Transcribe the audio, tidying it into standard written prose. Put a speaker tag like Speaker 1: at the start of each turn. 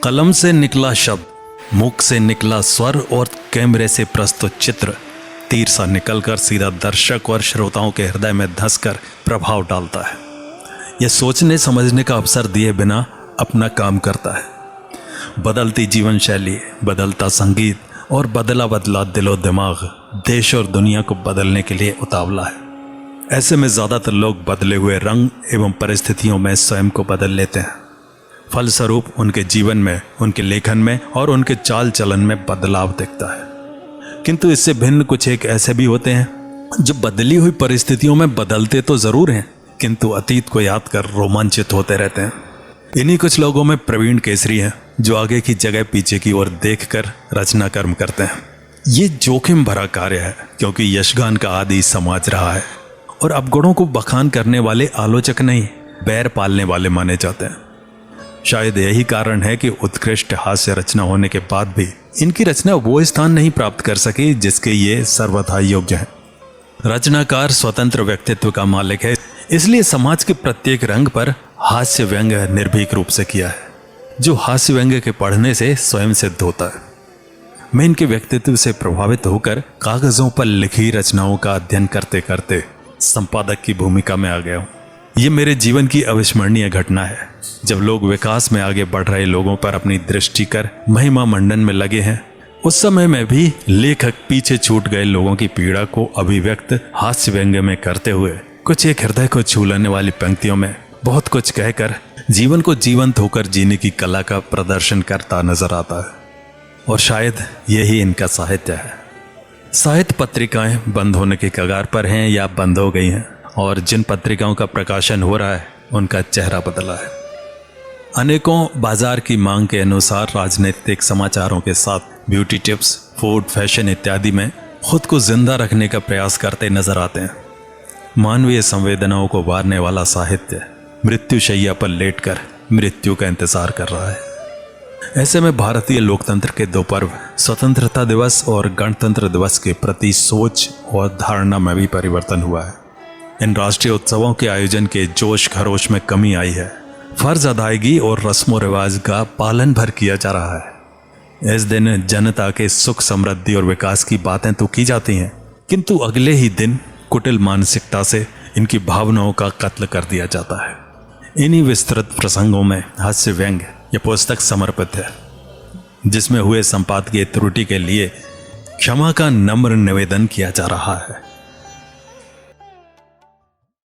Speaker 1: कलम से निकला शब्द, मुख से निकला स्वर और कैमरे से प्रस्तुत चित्र तीर सा निकलकर सीधा दर्शक और श्रोताओं के हृदय में धंसकर प्रभाव डालता है। यह सोचने समझने का अवसर दिए बिना अपना काम करता है। बदलती जीवन शैली, बदलता संगीत और बदला बदला दिलो दिमाग देश और दुनिया को बदलने के लिए उतावला है। ऐसे में ज़्यादातर लोग बदले हुए रंग एवं परिस्थितियों में स्वयं को बदल लेते हैं। फलस्वरूप उनके जीवन में, उनके लेखन में और उनके चाल चलन में बदलाव दिखता है। किंतु इससे भिन्न कुछ एक ऐसे भी होते हैं जो बदली हुई परिस्थितियों में बदलते तो ज़रूर हैं, किंतु अतीत को याद कर रोमांचित होते रहते हैं। इन्हीं कुछ लोगों में प्रवीण केसरी हैं, जो आगे की जगह पीछे की ओर देखकर रचना कर्म करते हैं। ये जोखिम भरा कार्य है, क्योंकि यशगान का आदि समाज रहा है और अवगुणों को बखान करने वाले आलोचक नहीं, बैर पालने वाले माने जाते हैं। शायद यही कारण है कि उत्कृष्ट हास्य रचना होने के बाद भी इनकी रचना वो स्थान नहीं प्राप्त कर सकी जिसके ये सर्वथा योग्य है। रचनाकार स्वतंत्र व्यक्तित्व का मालिक है, इसलिए समाज के प्रत्येक रंग पर हास्य व्यंग निर्भीक रूप से किया है, जो हास्य व्यंग के पढ़ने से स्वयं सिद्ध होता है। मैं इनके व्यक्तित्व से प्रभावित होकर कागजों पर लिखी रचनाओं का अध्ययन करते करते संपादक की भूमिका में आ गया हूँ। ये मेरे जीवन की अविस्मरणीय घटना है। जब लोग विकास में आगे बढ़ रहे लोगों पर अपनी दृष्टि कर महिमा मंडन में लगे हैं, उस समय में भी लेखक पीछे छूट गए लोगों की पीड़ा को अभिव्यक्त हास्य व्यंग में करते हुए कुछ एक हृदय को छू लेने वाली पंक्तियों में बहुत कुछ कहकर जीवन को जीवंत होकर जीने की कला का प्रदर्शन करता नजर आता है। और शायद यही इनका साहित्य है। साहित्य पत्रिकाएं बंद होने के कगार पर हैं या बंद हो गई हैं, और जिन पत्रिकाओं का प्रकाशन हो रहा है उनका चेहरा बदला है। अनेकों बाजार की मांग के अनुसार राजनीतिक समाचारों के साथ ब्यूटी टिप्स, फूड, फैशन इत्यादि में खुद को जिंदा रखने का प्रयास करते नजर आते हैं। मानवीय संवेदनाओं को वारने वाला साहित्य मृत्युशैया पर लेटकर मृत्यु का इंतजार कर रहा है। ऐसे में भारतीय लोकतंत्र के दो पर्व, स्वतंत्रता दिवस और गणतंत्र दिवस के प्रति सोच और धारणा में भी परिवर्तन हुआ है। इन राष्ट्रीय उत्सवों के आयोजन के जोश खरोश में कमी आई है। फर्ज अदायगी और रस्मों रिवाज का पालन भर किया जा रहा है। इस दिन जनता के सुख, समृद्धि और विकास की बातें तो की जाती हैं, किंतु अगले ही दिन कुटिल मानसिकता से इनकी भावनाओं का कत्ल कर दिया जाता है। इन्हीं विस्तृत प्रसंगों में हास्य व्यंग यह पुस्तक समर्पित है, जिसमें हुए संपादकीय त्रुटि के लिए क्षमा का नम्र निवेदन किया जा रहा है।